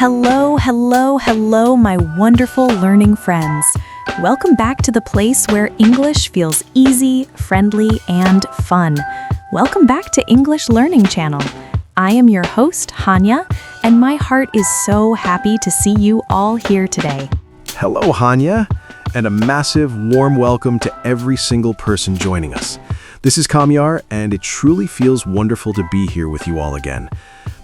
Hello, hello, hello, my wonderful learning friends. Welcome back to the place where English feels easy, friendly, and fun. Welcome back to English Learning Channel. I am your host, Hanya, and my heart is so happy to see you all here today. Hello, Hanya, and a massive, warm welcome to every single person joining us. This is Kamyar, and it truly feels wonderful to be here with you all again.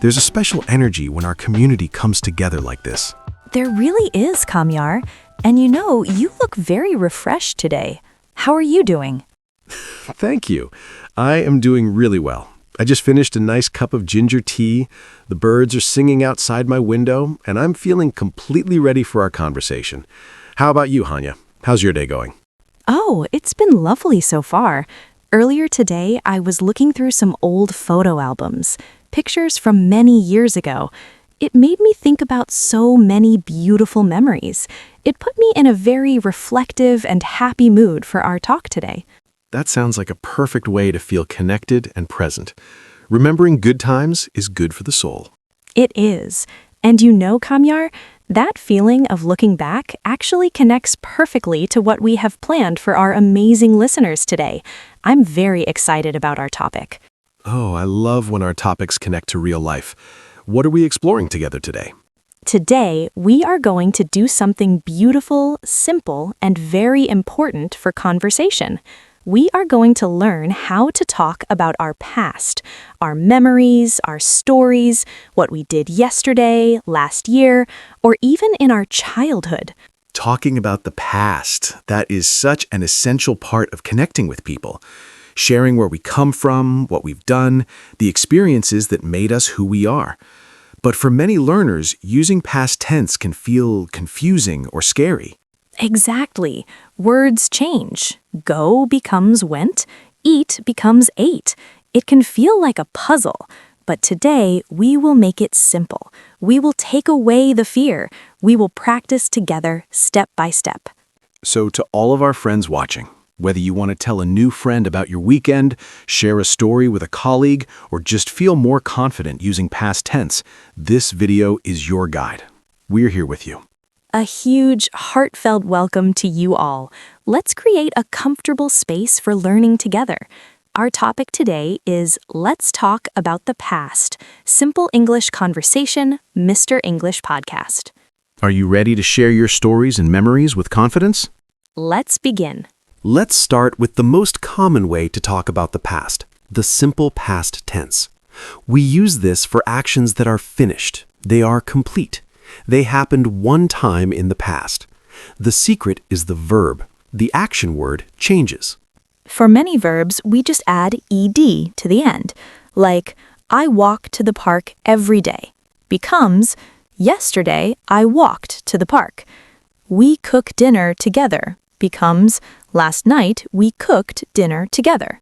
There's a special energy when our community comes together like this. There really is, Kamyar. And you look very refreshed today. How are you doing? Thank you. I am doing really well. I just finished a nice cup of ginger tea, the birds are singing outside my window, and I'm feeling completely ready for our conversation. How about you, Hanya? How's your day going? Oh, it's been lovely so far. Earlier today, I was looking through some old photo albums, pictures from many years ago. It made me think about so many beautiful memories. It put me in a very reflective and happy mood for our talk today. That sounds like a perfect way to feel connected and present. Remembering good times is good for the soul. It is. And Kamyar, that feeling of looking back actually connects perfectly to what we have planned for our amazing listeners today. I'm very excited about our topic. Oh, I love when our topics connect to real life. What are we exploring together today? Today, we are going to do something beautiful, simple, and very important for conversation. We are going to learn how to talk about our past, our memories, our stories, what we did yesterday, last year, or even in our childhood. Talking about the past, that is such an essential part of connecting with people. Sharing where we come from, what we've done, the experiences that made us who we are. But for many learners, using past tense can feel confusing or scary. Exactly. Words change. Go becomes went. Eat becomes ate. It can feel like a puzzle. But today, we will make it simple. We will take away the fear. We will practice together step by step. So to all of our friends watching, whether you want to tell a new friend about your weekend, share a story with a colleague, or just feel more confident using past tense, this video is your guide. We're here with you. A huge, heartfelt welcome to you all. Let's create a comfortable space for learning together. Our topic today is Let's Talk About the Past, Simple English Conversation, Mr. English Podcast. Are you ready to share your stories and memories with confidence? Let's begin. Let's start with the most common way to talk about the past, the simple past tense. We use this for actions that are finished. They are complete. They happened one time in the past. The secret is the verb. The action word changes. For many verbs, we just add ed to the end, like I walk to the park every day becomes yesterday I walked to the park. We cook dinner together becomes last night we cooked dinner together.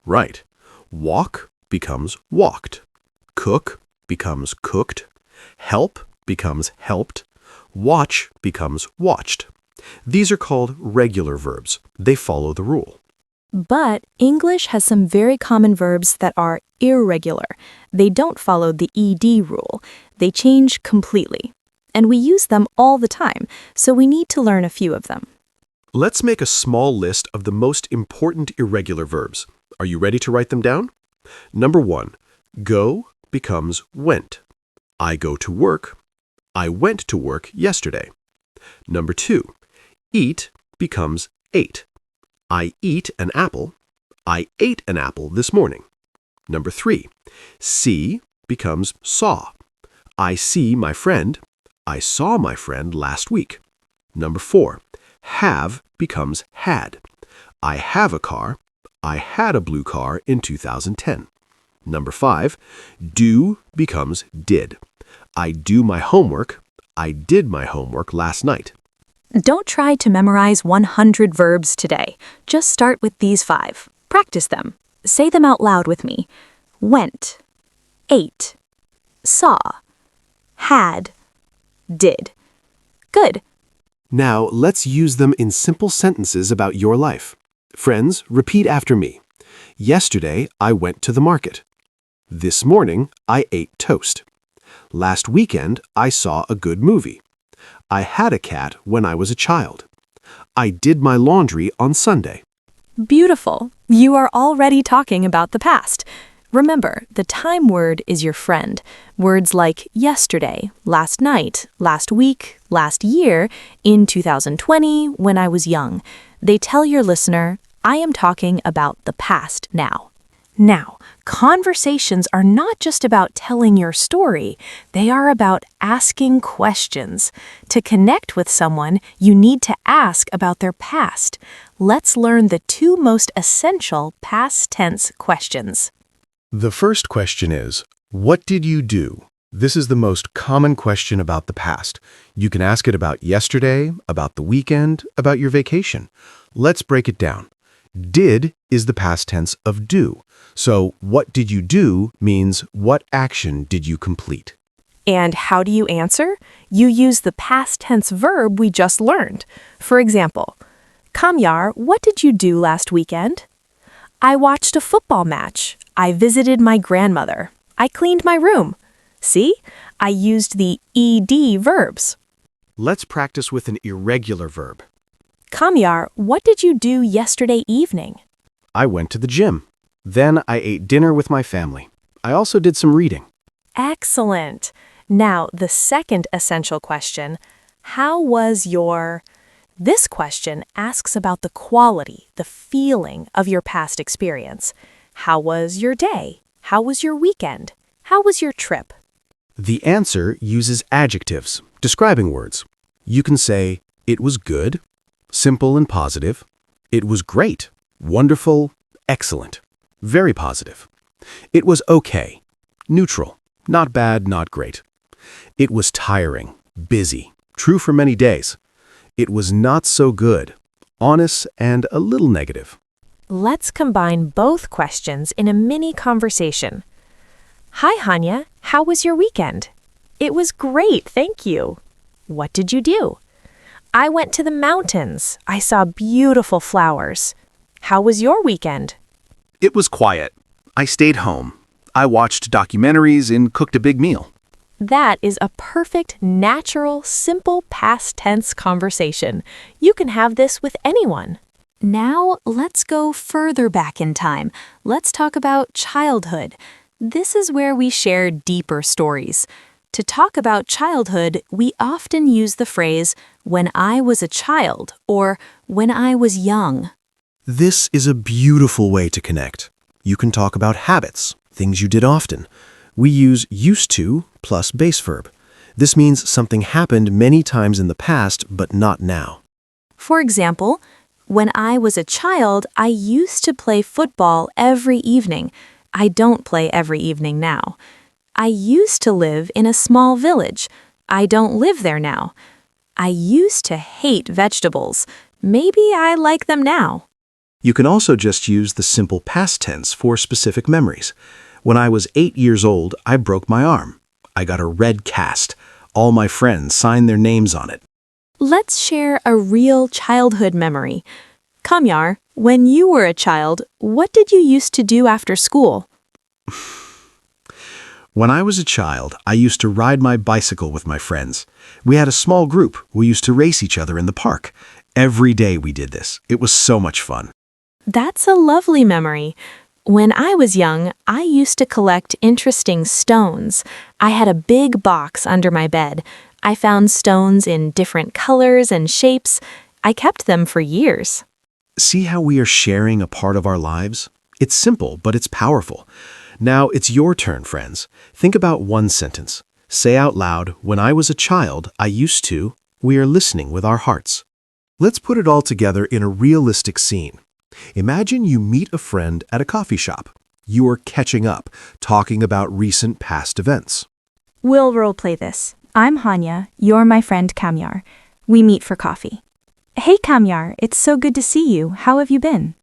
Right. Walk becomes walked. Cook becomes cooked. Help becomes helped. Watch becomes watched. These are called regular verbs. They follow the rule. But English has some very common verbs that are irregular. They don't follow the ed rule. They change completely. And we use them all the time, so we need to learn a few of them. Let's make a small list of the most important irregular verbs. Are you ready to write them down? Number 1, go becomes went. I go to work. I went to work yesterday. Number 2, eat becomes ate. I eat an apple. I ate an apple this morning. Number 3, see becomes saw. I see my friend. I saw my friend last week. Number 4, have becomes had. I have a car. I had a blue car in 2010. Number 5, do becomes did. I do my homework. I did my homework last night. Don't try to memorize 100 verbs today. Just start with these 5. Practice them. Say them out loud with me. Went, ate, saw, had, did. Good. Now, let's use them in simple sentences about your life. Friends, repeat after me. Yesterday, I went to the market. This morning, I ate toast. Last weekend, I saw a good movie. I had a cat when I was a child. I did my laundry on Sunday. Beautiful. You are already talking about the past. Remember, the time word is your friend. Words like yesterday, last night, last week, last year, in 2020, when I was young. They tell your listener, I am talking about the past now. Now, conversations are not just about telling your story. They are about asking questions. To connect with someone, you need to ask about their past. Let's learn the two most essential past tense questions. The first question is, what did you do? This is the most common question about the past. You can ask it about yesterday, about the weekend, about your vacation. Let's break it down. Did is the past tense of do. So, what did you do means what action did you complete? And how do you answer? You use the past tense verb we just learned. For example, Kamyar, what did you do last weekend? I watched a football match. I visited my grandmother. I cleaned my room. See? I used the ed verbs. Let's practice with an irregular verb. Kamyar, what did you do yesterday evening? I went to the gym. Then I ate dinner with my family. I also did some reading. Excellent. Now, the second essential question, how was your... This question asks about the quality, the feeling of your past experience. How was your day? How was your weekend? How was your trip? The answer uses adjectives, describing words. You can say, it was good, simple and positive. It was great, wonderful, excellent, very positive. It was okay, neutral, not bad, not great. It was tiring, busy, true for many days. It was not so good, honest and a little negative. Let's combine both questions in a mini conversation. Hi, Hanya. How was your weekend? It was great, thank you. What did you do? I went to the mountains. I saw beautiful flowers. How was your weekend? It was quiet. I stayed home. I watched documentaries and cooked a big meal. That is a perfect, natural, simple past tense conversation. You can have this with anyone. Now, let's go further back in time. Let's talk about childhood. This is where we share deeper stories. To talk about childhood, we often use the phrase, when I was a child, or when I was young. This is a beautiful way to connect. You can talk about habits, things you did often. We use used to plus base verb. This means something happened many times in the past, but not now. For example, when I was a child, I used to play football every evening. I don't play every evening now. I used to live in a small village. I don't live there now. I used to hate vegetables. Maybe I like them now. You can also just use the simple past tense for specific memories. When I was 8 years old, I broke my arm. I got a red cast. All my friends signed their names on it. Let's share a real childhood memory. Kamyar, when you were a child, what did you used to do after school? When I was a child, I used to ride my bicycle with my friends. We had a small group. We used to race each other in the park. Every day we did this. It was so much fun. That's a lovely memory. When I was young, I used to collect interesting stones. I had a big box under my bed. I found stones in different colors and shapes. I kept them for years. See how we are sharing a part of our lives? It's simple, but it's powerful. Now it's your turn, friends. Think about one sentence. Say out loud, when I was a child, I used to. We are listening with our hearts. Let's put it all together in a realistic scene. Imagine you meet a friend at a coffee shop. You are catching up, talking about recent past events. We'll role-play this. I'm Hanya. You're my friend Kamyar. We meet for coffee. Hey Kamyar, it's so good to see you. How have you been?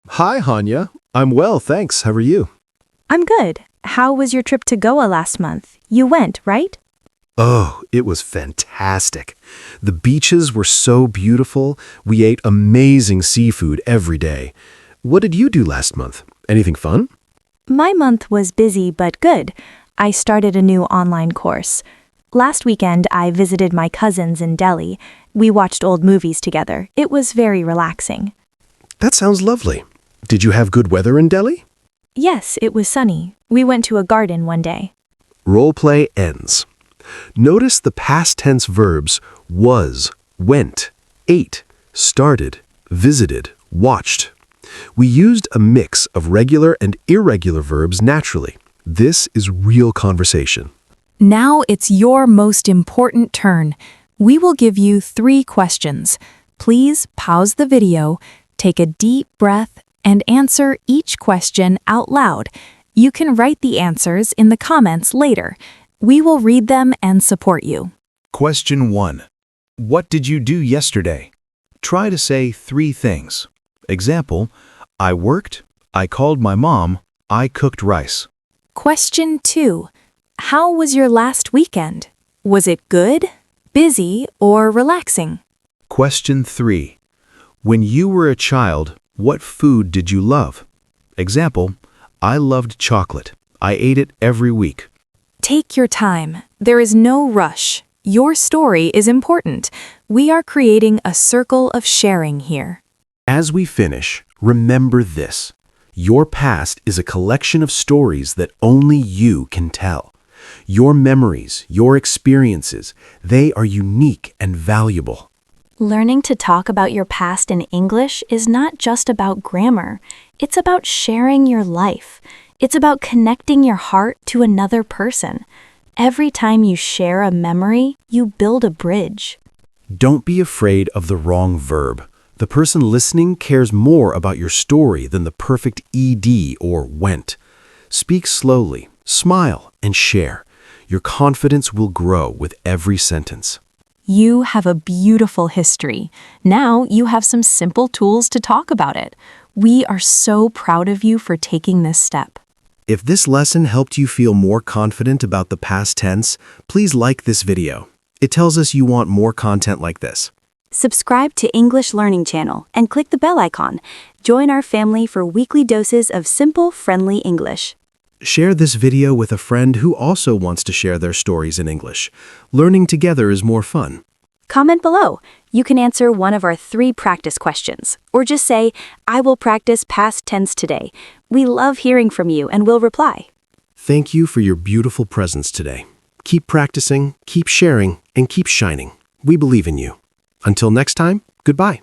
Hi, Hanya. I'm well, thanks. How are you? I'm good. How was your trip to Goa last month? You went, right? Oh, it was fantastic. The beaches were so beautiful. We ate amazing seafood every day. What did you do last month? Anything fun? My month was busy but good. I started a new online course. Last weekend, I visited my cousins in Delhi. We watched old movies together. It was very relaxing. That sounds lovely. Did you have good weather in Delhi? Yes, it was sunny. We went to a garden one day. Role play ends. Notice the past tense verbs was, went, ate, started, visited, watched. We used a mix of regular and irregular verbs naturally. This is real conversation. Now it's your most important turn. We will give you 3 questions. Please pause the video, take a deep breath, and answer each question out loud. You can write the answers in the comments later. We will read them and support you. Question 1. What did you do yesterday? Try to say 3 things. Example, I worked, I called my mom, I cooked rice. Question 2. How was your last weekend? Was it good, busy, or relaxing? Question 3. When you were a child, what food did you love? Example, I loved chocolate. I ate it every week. Take your time. There is no rush. Your story is important. We are creating a circle of sharing here. As we finish, remember this. Your past is a collection of stories that only you can tell. Your memories, your experiences, they are unique and valuable. Learning to talk about your past in English is not just about grammar. It's about sharing your life. It's about connecting your heart to another person. Every time you share a memory, you build a bridge. Don't be afraid of the wrong verb. The person listening cares more about your story than the perfect ed or went. Speak slowly, smile, and share. Your confidence will grow with every sentence. You have a beautiful history. Now you have some simple tools to talk about it. We are so proud of you for taking this step. If this lesson helped you feel more confident about the past tense, please like this video. It tells us you want more content like this. Subscribe to English Learning Channel and click the bell icon. Join our family for weekly doses of simple, friendly English. Share this video with a friend who also wants to share their stories in English. Learning together is more fun. Comment below. You can answer one of our 3 practice questions, or just say, I will practice past tense today. We love hearing from you and will reply. Thank you for your beautiful presence today. Keep practicing, keep sharing, and keep shining. We believe in you. Until next time, goodbye.